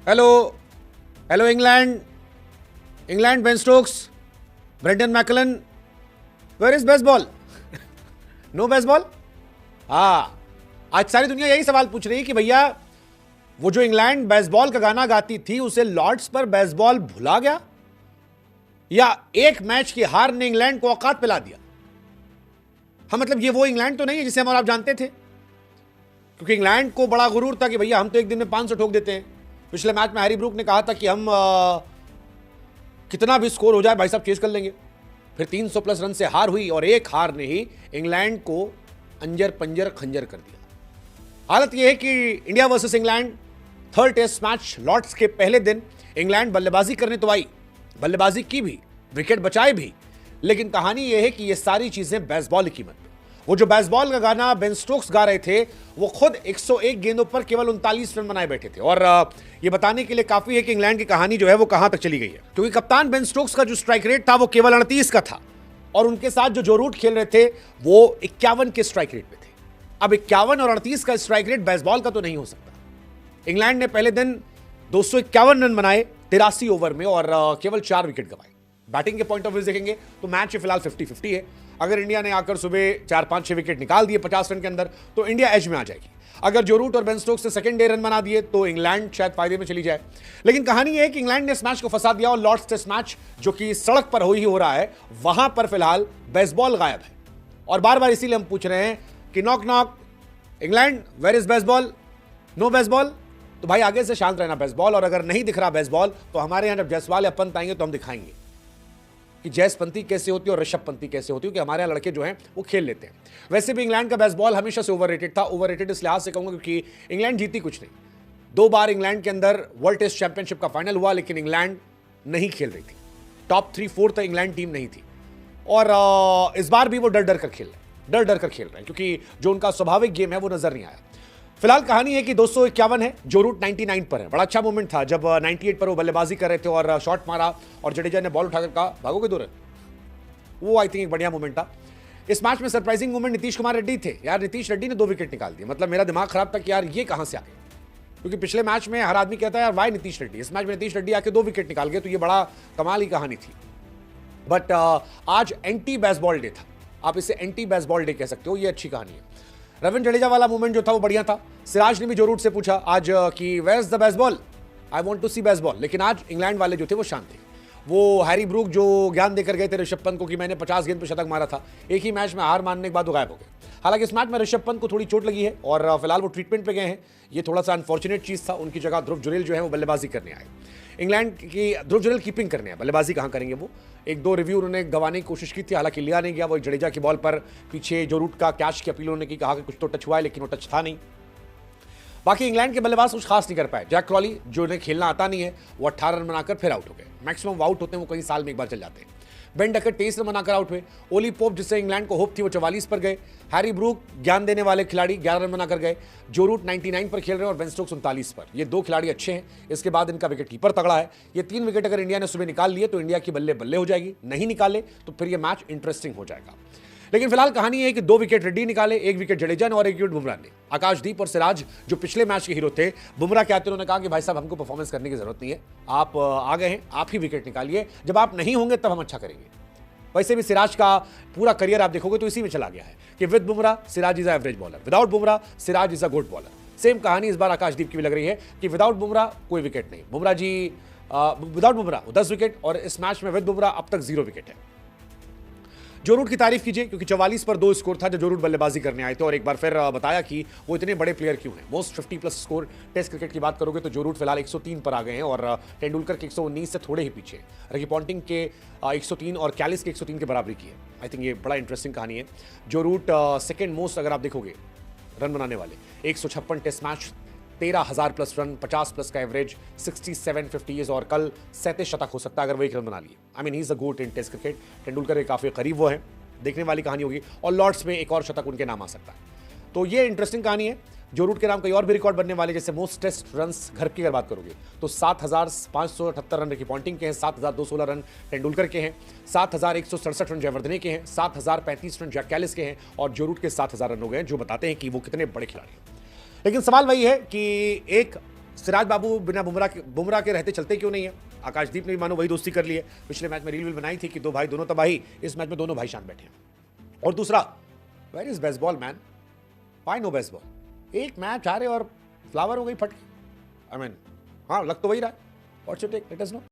Hello hello England, England Ben Stokes, Brendon McCullum, where is baseball? No Bazball? हाँ, आज सारी दुनिया यही सवाल पूछ रही है कि भैया वो जो इंग्लैंड बेसबॉल का गाना गाती थी उसे लॉर्ड्स पर बेसबॉल भुला गया, या एक मैच की हार ने इंग्लैंड को औकात पिला दिया? हाँ, मतलब ये वो इंग्लैंड तो नहीं है जिसे हम और आप जानते थे, क्योंकि इंग्लैंड को बड़ा गुरूर था कि भैया हम तो एक दिन में 500 ठोक देते हैं। पिछले मैच में हैरी ब्रूक ने कहा था कि हम कितना भी स्कोर हो जाए भाई साहब चेज कर लेंगे। फिर 300 प्लस रन से हार हुई और एक हार ने ही इंग्लैंड को अंजर पंजर खंजर कर दिया। हालत यह है कि India versus England third test match Lord's के पहले दिन इंग्लैंड बल्लेबाजी करने तो आई, बल्लेबाजी की भी, विकेट बचाए भी, लेकिन कहानी यह है कि ये सारी चीजें बेसबॉल की कीमत पे। वो जो बेसबॉल का गाना बेन स्टोक्स गा रहे थे वो खुद 101 गेंदों पर केवल 39 रन बनाए बैठे थे, और ये बताने के लिए काफी है कि इंग्लैंड की कहानी जो है वो कहां तक चली गई है, क्योंकि कप्तान बेन स्टोक्स का जो स्ट्राइक रेट था वो केवल 38 का था, और उनके साथ जो रूट खेल रहे थे वो 51 के स्ट्राइक रेट पे थे। अब 51 और 38 का स्ट्राइक रेट बेसबॉल का तो नहीं हो सकता। इंग्लैंड ने पहले दिन 251 रन बनाए 83 ओवर में और केवल 4 विकेट गंवाए। बैटिंग के पॉइंट ऑफ व्यू देखेंगे तो मैच फिलहाल 50-50 है। अगर इंडिया ने आकर सुबह 4-5-6 विकेट निकाल दिए 50 रन के अंदर तो इंडिया एज में आ जाएगी। अगर जो रूट और बेन स्टोक्स ने सेकंड डे रन बना दिए तो इंग्लैंड शायद फायदे में चली जाए। लेकिन कहानी यह है कि इंग्लैंड ने इस मैच को फंसा दिया, और लॉर्ड्स टेस्ट मैच जो कि सड़क पर हो रहा है वहां पर फिलहाल बेसबॉल गायब है। और बार बार इसीलिए हम पूछ रहे हैं कि knock knock England, where is baseball? No baseball? तो भाई आगे से शांत रहना बेसबॉल, और अगर नहीं दिख रहा बेसबॉल तो हमारे यहां जब जायसवाल या पंत आएंगे तो हम दिखाएंगे कि जयसपंती कैसे होती है और ऋषभ पंती कैसे होती है, कि हमारे यहाँ लड़के जो हैं वो खेल लेते हैं। वैसे भी इंग्लैंड का बेसबॉल हमेशा से ओवररेटेड था। ओवररेटेड इस लिहाज से कहूंगा क्योंकि इंग्लैंड जीती कुछ नहीं। 2 बार इंग्लैंड के अंदर वर्ल्ड टेस्ट चैंपियनशिप का फाइनल हुआ, लेकिन इंग्लैंड नहीं खेल रही थी। टॉप 3-4 तक इंग्लैंड टीम नहीं थी, और इस बार भी वो डर डर कर खेल रहे हैं, क्योंकि जो उनका स्वाभाविक गेम है वो नजर नहीं आया। फिलहाल कहानी है कि 251 है, जो रूट 99 पर है। बड़ा अच्छा मोमेंट था जब 98 पर वो बल्लेबाजी कर रहे थे और शॉट मारा और जडेजा ने बॉल उठाकर कहा भागोगे 2 रन। वो आई थिंक एक बढ़िया मोमेंट था। इस मैच में सरप्राइजिंग मोमेंट नीतीश कुमार रेड्डी थे। यार नीतीश रेड्डी ने 2 विकेट निकाल दिए। मतलब मेरा दिमाग खराब था कि यार ये कहां से आ गए, क्योंकि पिछले मैच में हर आदमी कहता है यार वाई नीतीश रेड्डी, इस मैच में नीतीश रेड्डी आके 2 विकेट निकाल गए, तो ये बड़ा कमाल की कहानी थी। बट आज एंटी बेसबॉल डे था, आप इसे एंटी बेसबॉल डे कह सकते हो, ये अच्छी कहानी है। रविंद्र जडेजा वाला मूवमेंट जो था वो बढ़िया था। सिराज ने भी जो रूट से पूछा आज कि where is the baseball, I want to see baseball, लेकिन आज इंग्लैंड वाले जो थे वो शांत थे। वो हैरी ब्रूक जो ज्ञान देकर गए थे ऋषभ पंत को कि मैंने 50 गेंद पे शतक मारा था, एक ही मैच में हार मानने के बाद वो गायब हो गए। हालांकि इस मैच में ऋषभ पंत को थोड़ी चोट लगी है और फिलहाल वो ट्रीटमेंट पे गए हैं। ये थोड़ा सा अनफॉर्चुनेट चीज था। उनकी जगह ध्रुव जुरेल जो है वो बल्लेबाजी करने आए। इंग्लैंड की ध्रुव जुरेल कीपिंग करने आए, बल्लेबाजी कहाँ करेंगे वो। 1-2 रिव्यू उन्होंने गंवाने की कोशिश की थी, हालांकि लिया नहीं गया। वो जडेजा की बॉल पर पीछे जो रूट का कैच की अपील उन्होंने की, कहा कि कुछ तो टच हुआ है, लेकिन वो टच था नहीं। बाकी इंग्लैंड के बल्लेबाज कुछ खास नहीं कर पाए। जैक क्रॉली जो उन्हें खेलना आता नहीं है वो 18 रन बनाकर फिर आउट हो गए। मैक्सिमम आउट होते हैं वो कई साल में एक बार चल जाते हैं। बेन डकर 23 रन बनाकर आउट हुए। ओली पोप जिससे इंग्लैंड को होप थी वो 44 पर गए। हैरी ब्रूक ज्ञान देने वाले खिलाड़ी 11 रन बनाकर गए। जो रूट 99 पर खेल रहे हैं और बेन स्टोक्स 39 पर। ये 2 खिलाड़ी अच्छे हैं। इसके बाद इनका विकेट कीपर तगड़ा है। ये 3 विकेट अगर इंडिया ने सुबह निकाल लिए तो इंडिया की बल्ले बल्ले हो जाएगी, नहीं निकाले तो फिर ये मैच इंटरेस्टिंग हो जाएगा। लेकिन फिलहाल कहानी है कि 2 विकेट रेड्डी निकाले, 1 विकेट जडेजा ने और 1 विकेट बुमराह ने। आकाशदीप और सिराज जो पिछले मैच के हीरो थे, बुमराह के आते उन्होंने कहा कि भाई साहब हमको परफॉर्मेंस करने की जरूरत नहीं है, आप आ गए हैं, आप ही विकेट निकालिए, जब आप नहीं होंगे तब हम अच्छा करेंगे। वैसे भी सिराज का पूरा करियर आप देखोगे तो इसी में चला गया है कि with Bumrah Siraj is average bowler, without Bumrah Siraj is a good bowler. Same कहानी इस बार आकाशदीप की भी लग रही है कि विदाउट बुमराह कोई विकेट नहीं। बुमराह जी विदाउट बुमराह 10 विकेट, और इस मैच में विद बुमराह अब तक 0 विकेट है। जो रूट की तारीफ कीजिए, क्योंकि 44 पर 2 स्कोर था जब जो रूट बल्लेबाजी करने आए थे, और एक बार फिर बताया कि वो इतने बड़े प्लेयर क्यों हैं। मोस्ट 50+ स्कोर टेस्ट क्रिकेट की बात करोगे तो जो रूट फिलहाल 103 पर आ गए हैं, और तेंदुलकर के 119 से थोड़े ही पीछे। रकी पॉन्टिंग के 103 और कैलिस के 103 के बराबरी की है। आई थिंक ये बड़ा इंटरेस्टिंग कहानी है। जो रूट सेकेंड मोस्ट अगर आप देखोगे रन बनाने वाले, 156 test match, 13,000 plus run, 50 plus का एवरेज, 67 50s, और कल 37 शतक हो सकता है अगर वो 1 रन बना लिए। I mean he is a GOAT in test cricket. Tendulkar के काफी करीब वो है, देखने वाली कहानी होगी, और लॉर्ड्स में एक और शतक उनके नाम आ सकता है। तो ये इंटरेस्टिंग कहानी है। जो रूट के नाम कई और भी रिकॉर्ड बनने वाले, जैसे मोस्ट टेस्ट रन्स घर की अगर बात करोगे तो 7,578 रन रकी पॉन्टिंग के हैं, 7,216 रन तेंदुलकर के हैं, 7,167 रन जयवर्धने के हैं, 7,035 रन जैक कैलिस के हैं, और जो रूट के 7,000 रन हो गए, जो बताते हैं कि वो कितने बड़े खिलाड़ी हैं। लेकिन सवाल वही है कि एक सिराज बाबू बिना बुमराह के रहते चलते क्यों नहीं है? आकाशदीप ने भी मानो वही दोस्ती कर ली है। पिछले मैच में रील बनाई थी कि दो भाई दोनों तबाही, इस मैच में दोनों भाई शांत बैठे हैं। और दूसरा, where is baseball man? Why no baseball? एक मैच हारे और फ्लावर हो गई फट। आई मीन हाँ, लग तो वही रहा है। What's your take? Let us no.